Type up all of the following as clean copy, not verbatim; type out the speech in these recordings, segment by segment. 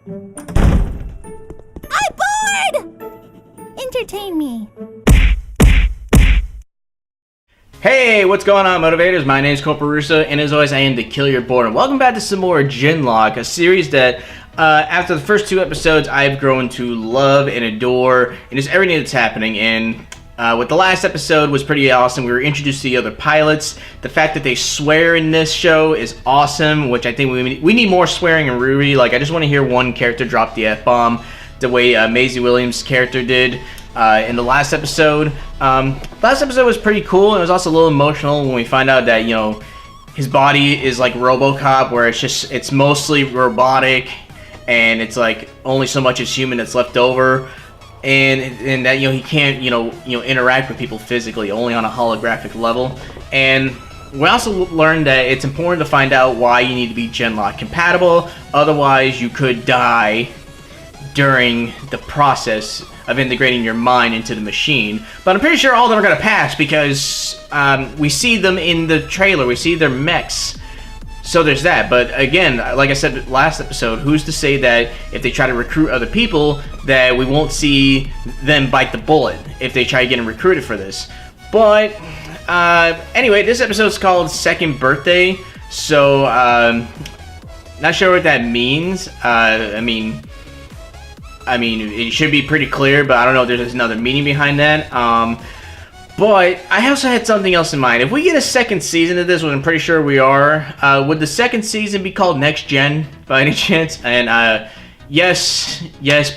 I'm bored! Entertain me. Hey, what's going on, motivators? My name is Corporusa, and as always, I aim to kill your boredom. Welcome back to some more Genlock, a series that, after the first 2 episodes, I've grown to love and adore, and just everything that's happening. And with the last episode was pretty awesome. We were introduced to the other pilots. The fact that they swear in this show is awesome, which I think we need more swearing in Ruby. Like, I just want to hear one character drop the F-bomb the way Maisie Williams' character did in the last episode. Last episode was pretty cool. It was also a little emotional when we find out that, you know, his body is like RoboCop, where it's mostly robotic, and it's like only so much is human that's left over, and that, you know, he can't, you know, interact with people physically, only on a holographic level. And we also learned that it's important to find out why you need to be Genlock compatible, otherwise you could die during the process of integrating your mind into the machine. But I'm pretty sure all of them are going to pass, because we see them in the trailer. We see their mechs. So there's that. But again, like I said last episode, who's to say that if they try to recruit other people, that we won't see them bite the bullet if they try getting recruited for this. But anyway, this episode's called Second Birthday. So not sure what that means. I mean, it should be pretty clear, but I don't know if there's another meaning behind that. But I also had something else in mind. If we get a second season of this, which I'm pretty sure we are, would the second season be called Next Gen by any chance? And yes,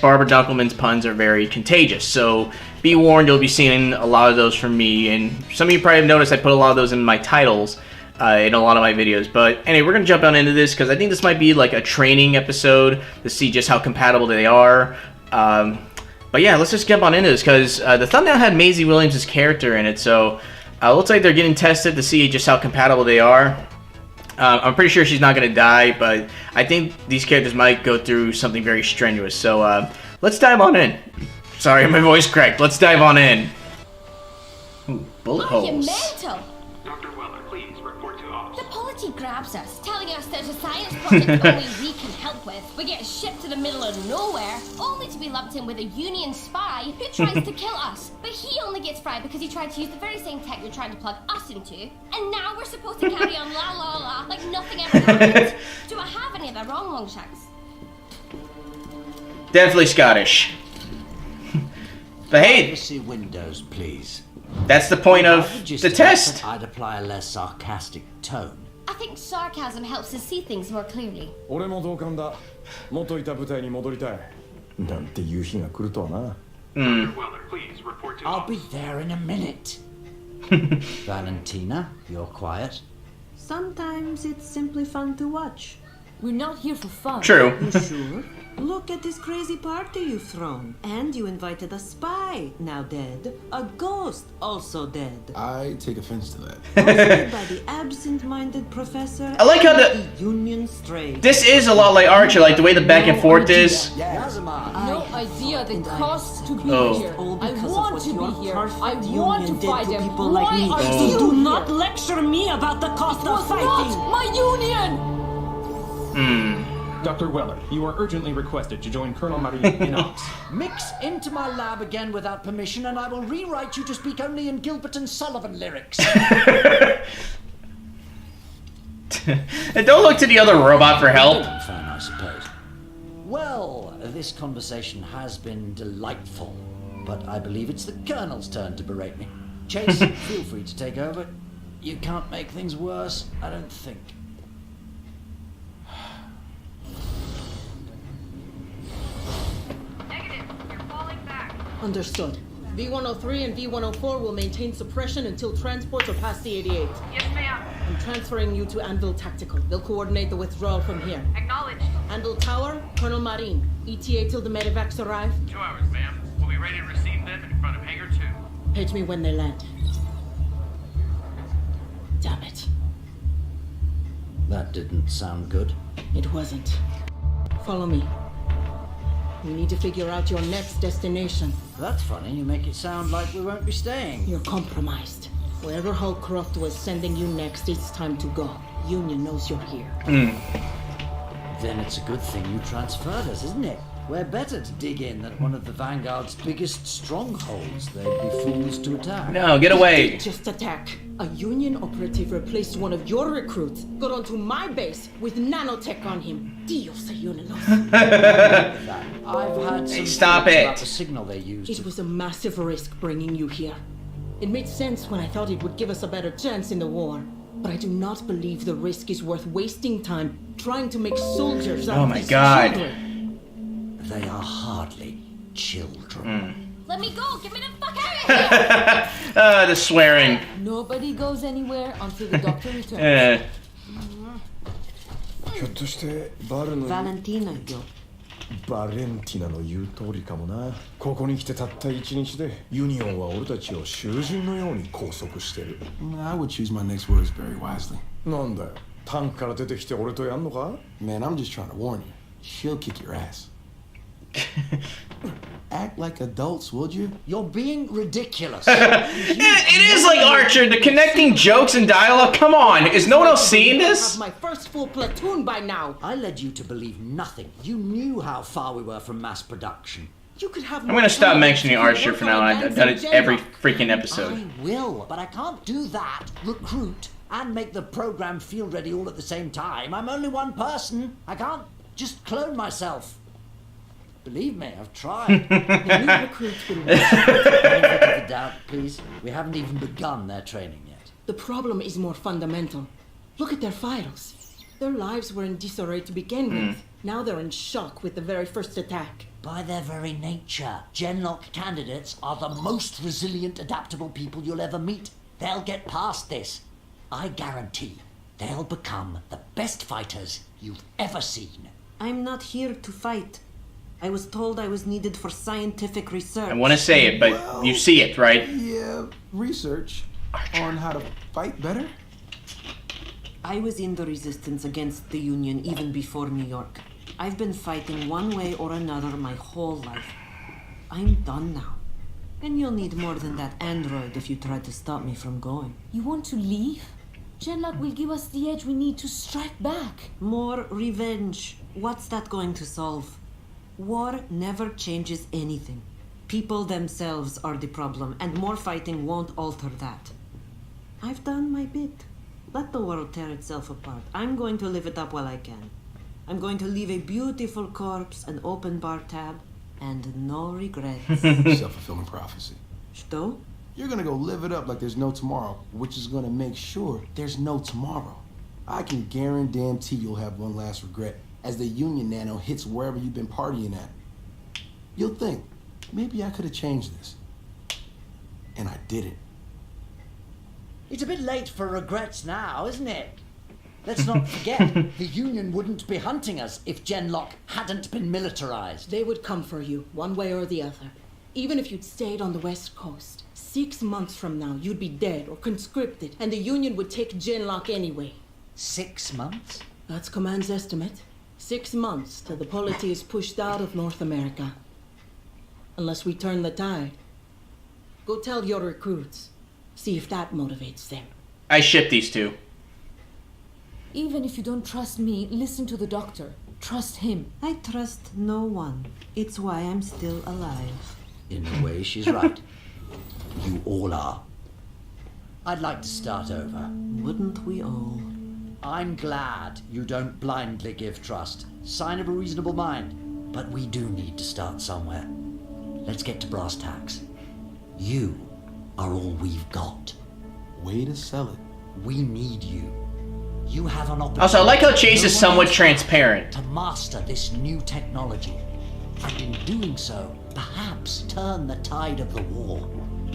Barbara Dunkelman's puns are very contagious. So be warned, you'll be seeing a lot of those from me. And some of you probably have noticed I put a lot of those in my titles in a lot of my videos. But anyway, we're going to jump on into this because I think this might be like a training episode to see just how compatible they are. But yeah, let's just jump on into this because the thumbnail had Maisie Williams' character in it. So it looks like they're getting tested to see just how compatible they are. I'm pretty sure she's not going to die, but I think these characters might go through something very strenuous. So let's dive on in. Sorry, my voice cracked. Let's dive on in. Ooh, bullet holes. The polity grabs us, telling us there's a science project only we can help with. We get shipped to the middle of nowhere, only to be lumped in with a Union spy who tries to kill us. But he only gets fried because he tried to use the very same tech you're trying to plug us into. And now we're supposed to carry on la la la like nothing ever happened. Do I have any of the wrong Longshanks? Definitely Scottish. But hey, privacy windows, please. That's the point of the test. I'd apply a less sarcastic tone. I think sarcasm helps us see things more clearly. 俺も同感だ。元いた部隊に戻りたい。なんていう日が来るとはな。I'll be there in a minute. Valentina, you're quiet. Sometimes it's simply fun to watch. We're not here for fun. True. You sure? Look at this crazy party you've thrown. And you invited a spy, now dead. A ghost, also dead. I take offense to that. Hosted by the absent-minded professor. I like how the Union Stray. this is a lot like Archer, like the way the back and forth is. No idea the cost to be Oh. here. All I because of want what to your be here. I perfect want union to did fight to him. people like Why me. are So you do here? not lecture me about the cost It of was fighting. not my union! Dr. Weller, you are urgently requested to join Colonel Marie in ops. Mix into my lab again without permission, and I will rewrite you to speak only in Gilbert and Sullivan lyrics. And don't look to the other robot for help. Fan, I suppose. Well, this conversation has been delightful, but I believe it's the Colonel's turn to berate me. Chase, feel free to take over. You can't make things worse, I don't think. Understood. V-103 and V-104 will maintain suppression until transports are past the 88. Yes, ma'am. I'm transferring you to Anvil Tactical. They'll coordinate the withdrawal from here. Acknowledged. Anvil Tower, Colonel Marine. ETA till the medevacs arrive. 2 hours, ma'am. We'll be ready to receive them in front of Hangar 2. Page me when they land. Damn it. That didn't sound good. It wasn't. Follow me. We need to figure out your next destination. That's funny, you make it sound like we won't be staying. You're compromised. Wherever Holcroft was sending you next, it's time to go. Union knows you're here. Then it's a good thing you transferred us, isn't it? We're better to dig in at one of the Vanguard's biggest strongholds. They'd be fools to attack. No, get away. Just attack. A Union operative replaced one of your recruits, got onto my base with nanotech on him. Dios ayúdanos. I've had some stop thoughts it. about the signal they used. It was a massive risk bringing you here. It made sense when I thought it would give us a better chance in the war. But I do not believe the risk is worth wasting time trying to make soldiers out Oh of my these God. children. They are hardly children. Let me go! Get me the fuck out of here! The swearing. Nobody goes anywhere until the doctor returns. ひょっとしてバルの Valentina, yo. バレンティナの言う通りかもな。ここに来てたった1日でユニオンは俺たちを囚人のように拘束してる。 I would choose my next words very wisely. なんだよ、タンクから出てきて俺とやんのか？ Man, I'm just trying to warn you. She'll kick your ass. Act like adults, would you? You're being ridiculous. It is like Archer, the connecting jokes and dialogue. Come on, is no one else seeing I this? have my first full platoon by now. I led you to believe nothing. You knew how far we were from mass production. You could have. I'm gonna stop mentioning Archer for now. I've done it every freaking episode. I will, but I can't do that. Recruit and make the program field ready all at the same time. I'm only one person. I can't just clone myself. Believe me, I've tried. The new recruits will Benefit of the doubt, please. We haven't even begun their training yet. The problem is more fundamental. Look at their files. Their lives were in disarray to begin with. Now they're in shock with the very first attack. By their very nature, Genlock candidates are the most resilient, adaptable people you'll ever meet. They'll get past this. I guarantee they'll become the best fighters you've ever seen. I'm not here to fight. I was told I was needed for scientific research. I want to say it, but you see it, right? Yeah, research on how to fight better. I was in the resistance against the Union even before New York. I've been fighting one way or another my whole life. I'm done now. And you'll need more than that android if you try to stop me from going. You want to leave? Genlock will give us the edge we need to strike back. More revenge. What's that going to solve? War never changes anything. People themselves are the problem, and more fighting won't alter that. I've done my bit. Let the world tear itself apart. I'm going to live it up while I can. I'm going to leave a beautiful corpse, an open bar tab, and no regrets. Self-fulfilling prophecy. Что? You're gonna go live it up like there's no tomorrow, which is gonna make sure there's no tomorrow. I can guarantee you'll have one last regret as the Union Nano hits wherever you've been partying at. You'll think, maybe I could have changed this. And I didn't. It's a bit late for regrets now, isn't it? Let's not forget, the Union wouldn't be hunting us if Genlock hadn't been militarized. They would come for you, one way or the other. Even if you'd stayed on the West Coast. 6 months from now, you'd be dead or conscripted, and the Union would take Genlock anyway. 6 months? That's Command's estimate. 6 months till the polity is pushed out of North America. Unless we turn the tide. Go tell your recruits. See if that motivates them. I ship these two. Even if you don't trust me, listen to the doctor. Trust him. I trust no one. It's why I'm still alive. In a way, she's right. You all are. I'd like to start over. Wouldn't we all? I'm glad you don't blindly give trust. Sign of a reasonable mind. But we do need to start somewhere. Let's get to brass tacks. You are all we've got. Way to sell it. We need you. You have an opportunity. Also, I like how Chase is somewhat transparent. To master this new technology. And in doing so, perhaps turn the tide of the war.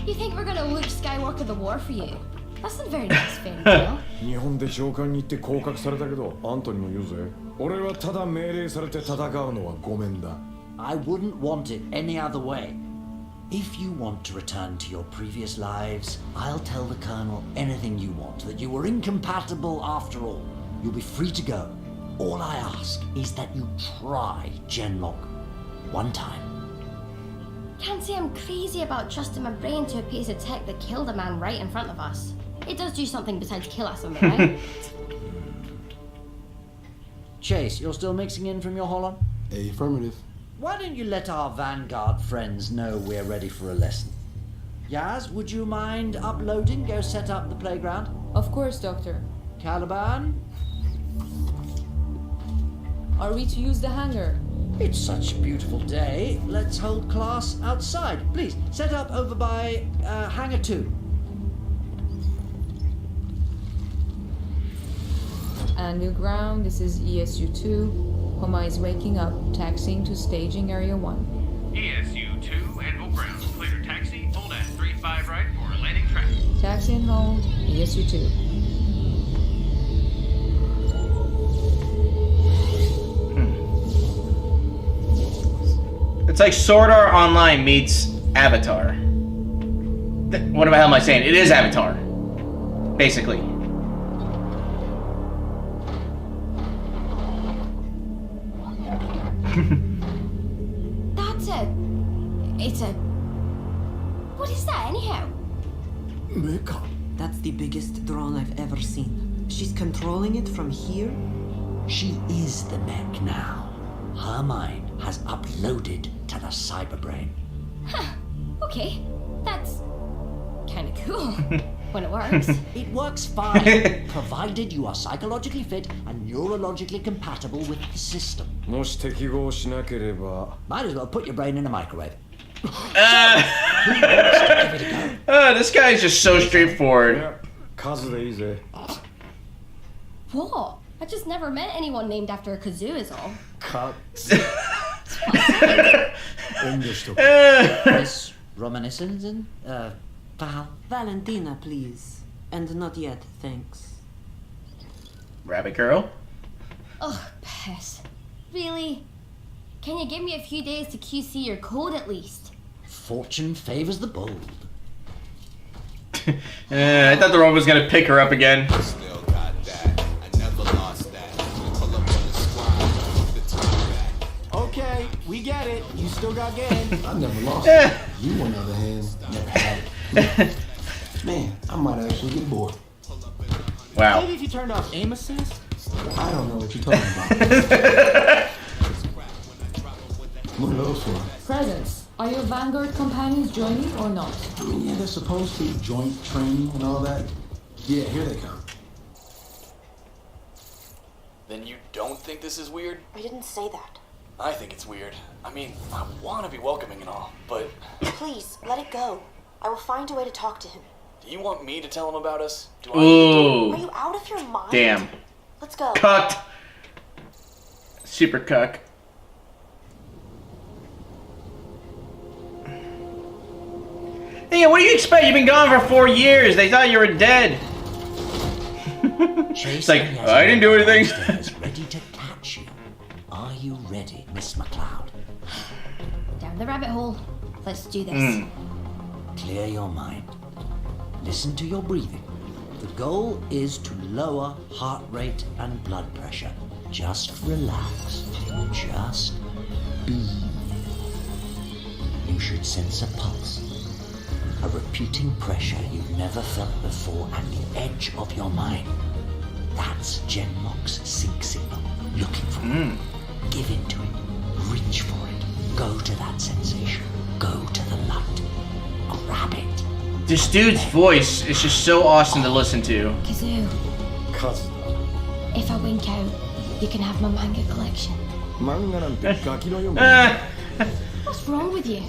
You think we're gonna Luke Skywalker the war for you? That's not a very nice fairy tale. 日本で上官に行って降格されたけど、あんたにも言うぜ。俺はただ命令されて戦うのはごめんだ。I wouldn't want it any other way. If you want to return to your previous lives, I'll tell the Colonel anything you want, that you were incompatible after all. You'll be free to go. All I ask is that you try Genlock one time. Can't say I'm crazy about trusting my brain to a piece of tech that killed a man right in front of us. It does do something besides kill us, am I right? Chase, you're still mixing in from your Holon? Affirmative. Why don't you let our Vanguard friends know we're ready for a lesson? Yaz, would you mind uploading? Go set up the playground. Of course, Doctor. Caliban? Are we to use the hangar? It's such a beautiful day. Let's hold class outside. Please, set up over by Hangar 2. And new ground, this is ESU-2. Homa is waking up, taxiing to staging area 1. ESU-2, Anvil Ground. Clear taxi, hold at 35 right for landing track. Taxi and hold, ESU-2. It's like Sword Art Online meets Avatar. What the hell am I saying? It is Avatar. Basically. It's a... What is that anyhow? Mecha. That's the biggest drone I've ever seen. She's controlling it from here? She is the mech now. Her mind has uploaded to the cyberbrain. Huh. Okay. That's... kinda cool. When it works. It works fine, provided you are psychologically fit and neurologically compatible with the system. もし適合しなければ Might as well put your brain in a microwave. This guy is just so straightforward. 数でいいぜ What? I just never met anyone named after a kazoo is all. か 遠慮しとく Miss Reminiscence, Val? Valentina, please. And not yet, thanks. Rabbit girl? Ugh, piss. Really? Can you give me a few days to QC your code at least? Fortune favors the bold. I thought the robot was gonna pick her up again. Still got that. I never lost that. Pull up on the squad. Okay, we get it. You still got game. I never lost Eh. it. You, on the other hand, never had it. Man, I might actually get bored. Wow. Maybe if you turned off aim assist? I don't know what you're talking about. What are those for? Presents. Are your Vanguard companions joining or not? I mean, yeah, they're supposed to. Joint training and all that. Yeah, here they come. Then you don't think this is weird? I didn't say that. I think it's weird. I mean, I want to be welcoming and all, but... Please, let it go. I will find a way to talk to him. Do you want me to tell him about us? Do Ooh. Are you out of your mind? Damn. Let's go. Cucked. Super cuck. Hey, what do you expect? You've been gone for 4 years. They thought you were dead. It's like, I didn't do anything. Ready to catch you. Are you ready, Miss McLeod? Down the rabbit hole. Let's do this. Clear your mind. Listen to your breathing. The goal is to lower heart rate and blood pressure. Just relax. Just be. You should sense a pulse. A repeating pressure you've never felt before at the edge of your mind. That's Genlock's sync signal. Looking for it. Give in to it. Reach for it. Go to that sensation. Go to the light. Grab it. This dude's voice is just so awesome to listen to. Kazoo, 数 if I wink out, you can have my manga collection. 漫画なんてガキの読む What's wrong with you?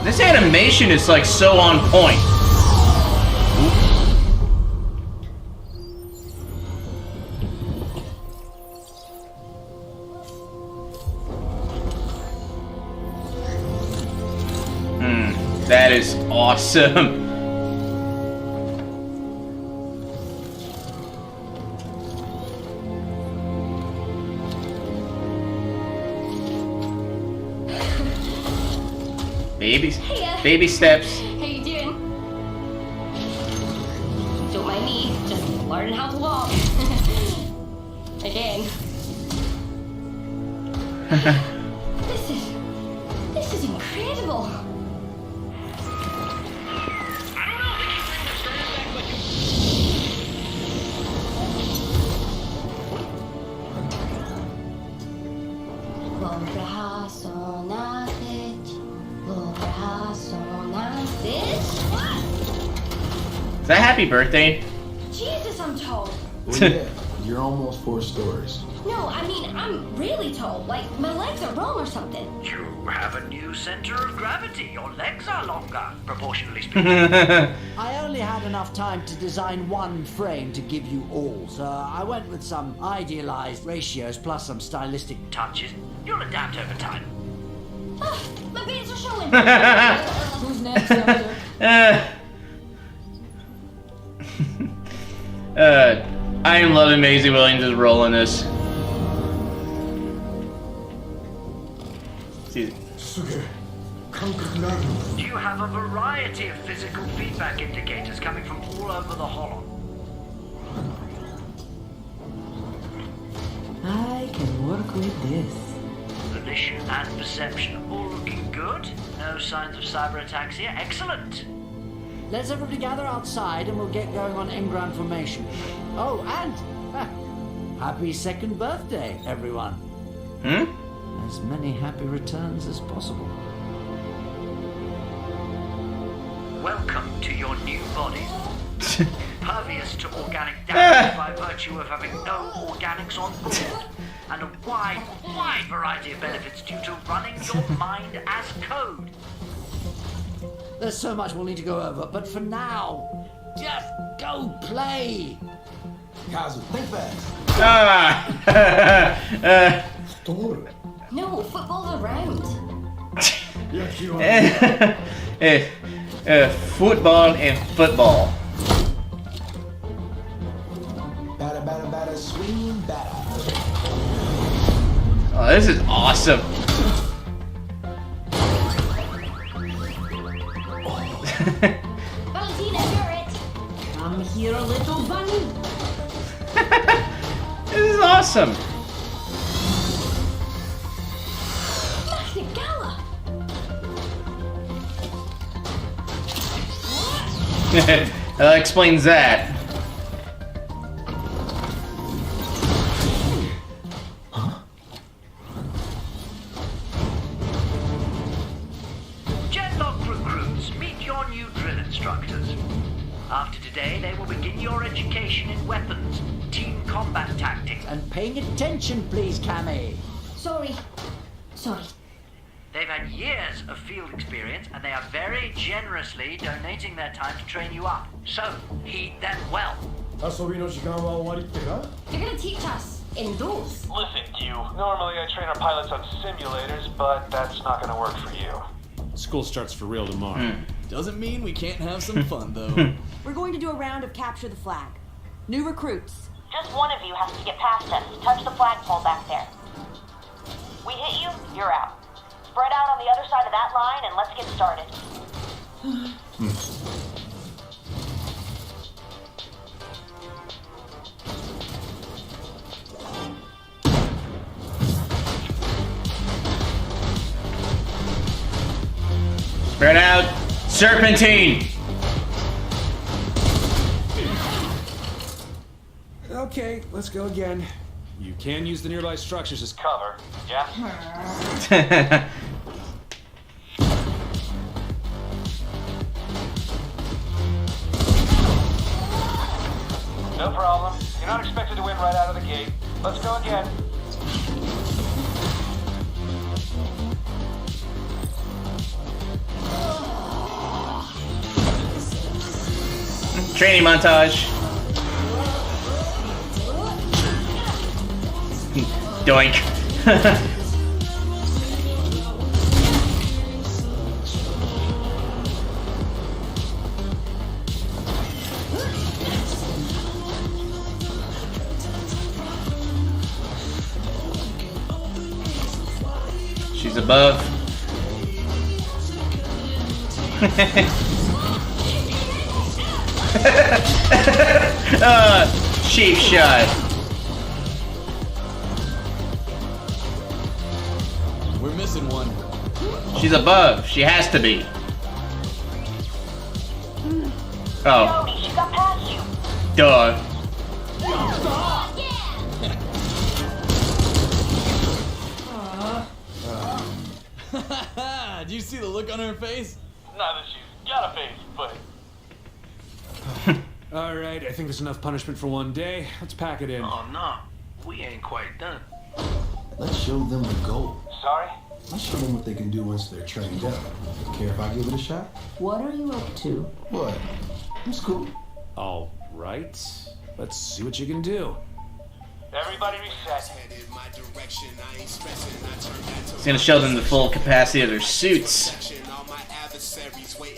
This animation is like so on point. That is awesome. Baby steps. How you doing? Don't mind me, just learning how to walk. Again. This is incredible. Is that happy birthday? Jesus, I'm tall. Well, yeah, you're almost 4 stories. No, I mean, I'm really tall. Like, my legs are wrong or something. You have a new center of gravity. Your legs are longer, proportionally speaking. I only had enough time to design one frame to give you all, so I went with some idealized ratios plus some stylistic touches. You'll adapt over time. My veins are showing. Who's next, Doctor? I am loving Maisie Williams' role in this. You have a variety of physical feedback indicators coming from all over the hollow. I can work with this. Volition and perception all looking good. No signs of cyber ataxia. Excellent. Let's everybody gather outside and we'll get going on engram formation. Oh, and happy 2nd birthday, everyone. As many happy returns as possible. Welcome to your new bodies. Pervious to organic damage by virtue of having no organics on board. And a wide variety of benefits due to running your mind as code. There's so much we'll need to go over, but for now, just go play. Kazu, think fast. No, football's around. Football and football. Batter, batter, batter, swing, batter. Oh, this is awesome. Valentina, you're it. Come here, little bunny. This is awesome. Gala. That explains that. Jetlock recruits, meet your new drill instructors. After today, they will begin your education in weapons, team combat tactics, and paying attention, please, CAMMIE. Sorry. They've had years of field experience, and they are very generously donating their time to train you up. So, heed them well. They're gonna teach us in those. Listen, you. Normally I train our pilots on simulators, but that's not gonna work for you. School starts for real tomorrow. Doesn't mean we can't have some fun, though. We're going to do a round of capture the flag. New recruits. Just one of you has to get past us. Touch the flagpole back there. We hit you, you're out. Spread out on the other side of that line and let's get started. Spread out. Serpentine. Okay, let's go again. You can use the nearby structures as cover, yeah? No problem. You're not expected to win right out of the gate. Let's go again. Training montage. Doink. She's above. Cheap shot. We're missing one. She's above. She has to be. Oh. Jody, she got past you. Duh. Do you see the look on her face? Not that she's got a face, but... Alright, I think there's enough punishment for one day. Let's pack it in. Oh no, we ain't quite done. Let's show them the goal. Sorry? Let's show them what they can do once they're trained up. Care if I give it a shot? What are you up to? What? It's cool. Alright, let's see what you can do. Everybody reset. It's gonna show them the full capacity of their suits.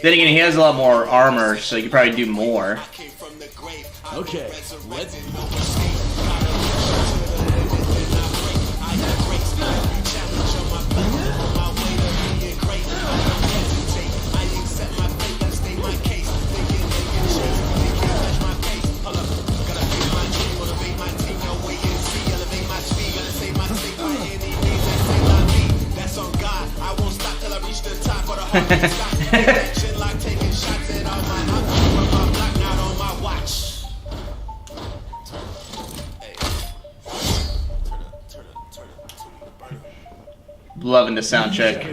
Then again, he has a lot more armor, so you can probably do more. Okay, let's... Loving the sound check.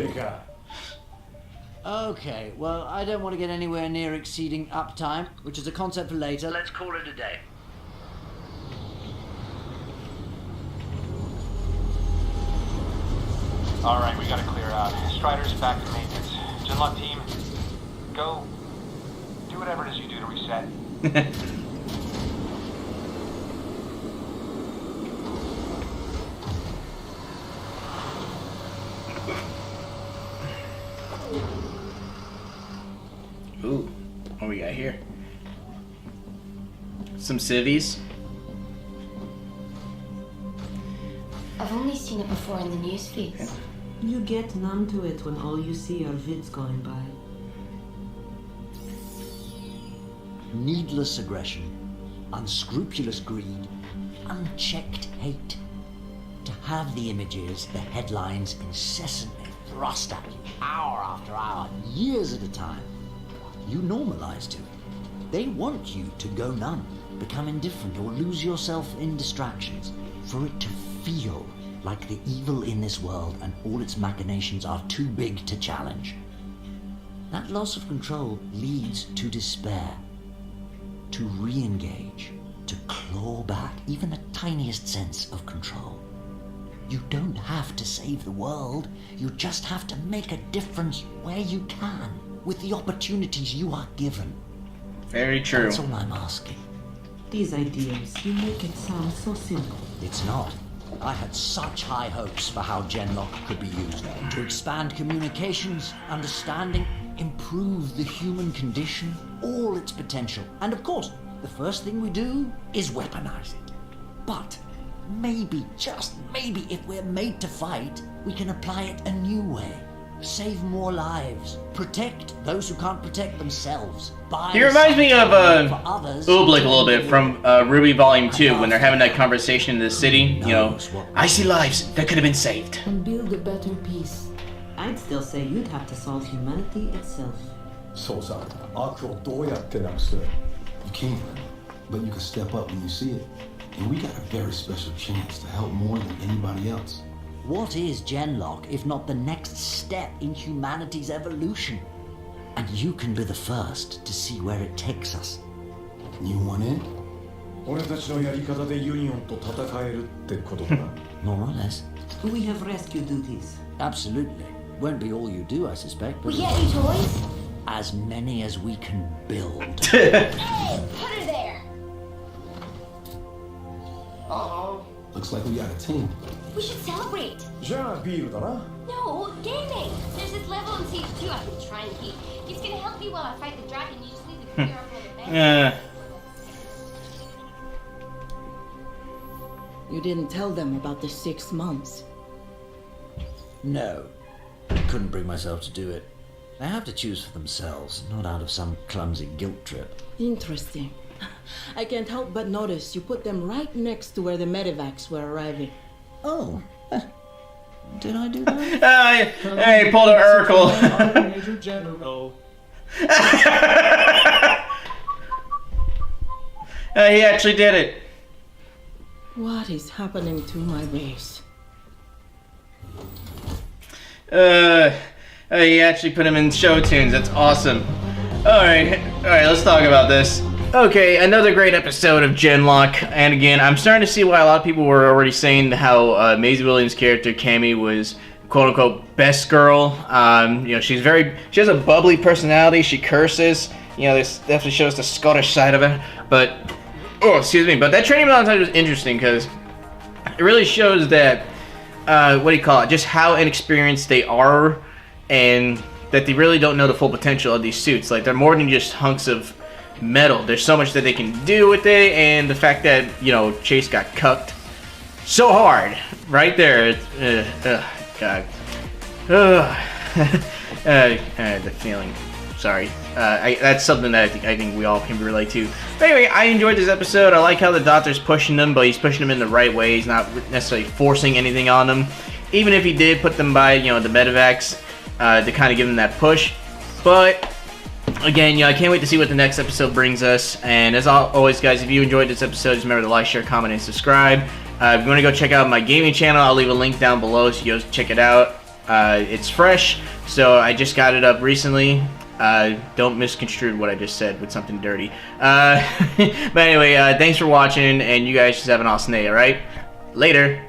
Okay, well, I don't want to get anywhere near exceeding uptime, which is a concept for later. Let's call it a day. Alright, we gotta clear out. Strider's back to maintenance. Genlock team, go do whatever it is you do to reset. Ooh, what we got here? Some civvies. I've only seen it before in the news feeds. You get numb to it when all you see are vids going by. Needless aggression, unscrupulous greed, unchecked hate. To have the images, the headlines incessantly thrust at you, hour after hour, years at a time. You normalize to it. They want you to go numb, become indifferent, or lose yourself in distractions. For it to feel like the evil in this world and all its machinations are too big to challenge. That loss of control leads to despair, to re-engage, to claw back even the tiniest sense of control. You don't have to save the world, you just have to make a difference where you can, with the opportunities you are given. Very true. That's all I'm asking. These ideas, you make it sound so simple. It's not. I had such high hopes for how Genlock could be used to expand communications, understanding, improve the human condition, all its potential. And of course, the first thing we do is weaponize it. But maybe, just maybe, if we're made to fight, we can apply it a new way. Save more lives. Protect those who can't protect themselves. He reminds me of Ooblik a little bit from Ruby Volume 2 when they're having that conversation in the city. You know, I see lives that could have been saved. And build a better peace. I'd still say you'd have to solve humanity itself. そうさ、悪をどうやってなくす? You can, but you can step up when you see it. And we got a very special chance to help more than anybody else. What is Genlock if not the next step in humanity's evolution? And you can be the first to see where it takes us. You want in? 俺たちのやり方でユニオンと戦えるってことだな。 More or less. We have rescue duties. Absolutely. Won't be all you do, I suspect. But We get any toys? as many as we can build. Hey, put her there. Uh-oh. Looks like we got a team. We should celebrate. じゃあビールだな。 No, gaming. There's this level in Siege 2 I've been trying to keep. He's gonna help me while I fight the dragon. You just need to clear up all the bed. You didn't tell them about the 6 months. No. Couldn't bring myself to do it. They have to choose for themselves, not out of some clumsy guilt trip. Interesting. I can't help but notice you put them right next to where the medevacs were arriving. Oh. Did I do that? Hey, pulled an Urkel. Major General. He actually did it. What is happening to my base? He actually put him in show tunes. That's awesome. Alright, let's talk about this. Okay, another great episode of Genlock, and again, I'm starting to see why a lot of people were already saying how Maisie Williams' character, CAMMIE, was quote-unquote best girl. You know, she has a bubbly personality, she curses, you know, this definitely shows the Scottish side of it, but, but that training montage was interesting, because it really shows that, what do you call it, just how inexperienced they are, and that they really don't know the full potential of these suits. Like, they're more than just hunks of metal. There's so much that they can do with it, and the fact that, you know, Chase got cucked so hard right there. God. The feeling. Sorry. That's something that I think we all can relate to. But anyway, I enjoyed this episode. I like how the Doctor's pushing them, but he's pushing them in the right way. He's not necessarily forcing anything on them. Even if he did put them by, you know, the medevacs to kind of give them that push. But again, you know, I can't wait to see what the next episode brings us. And as always, guys, if you enjoyed this episode, just remember to like, share, comment, and subscribe. If you want to go check out my gaming channel, I'll leave a link down below so you guys check it out. It's fresh, so I just got it up recently. Don't misconstrue what I just said with something dirty. But anyway, thanks for watching, and you guys just have an awesome day, alright? Later.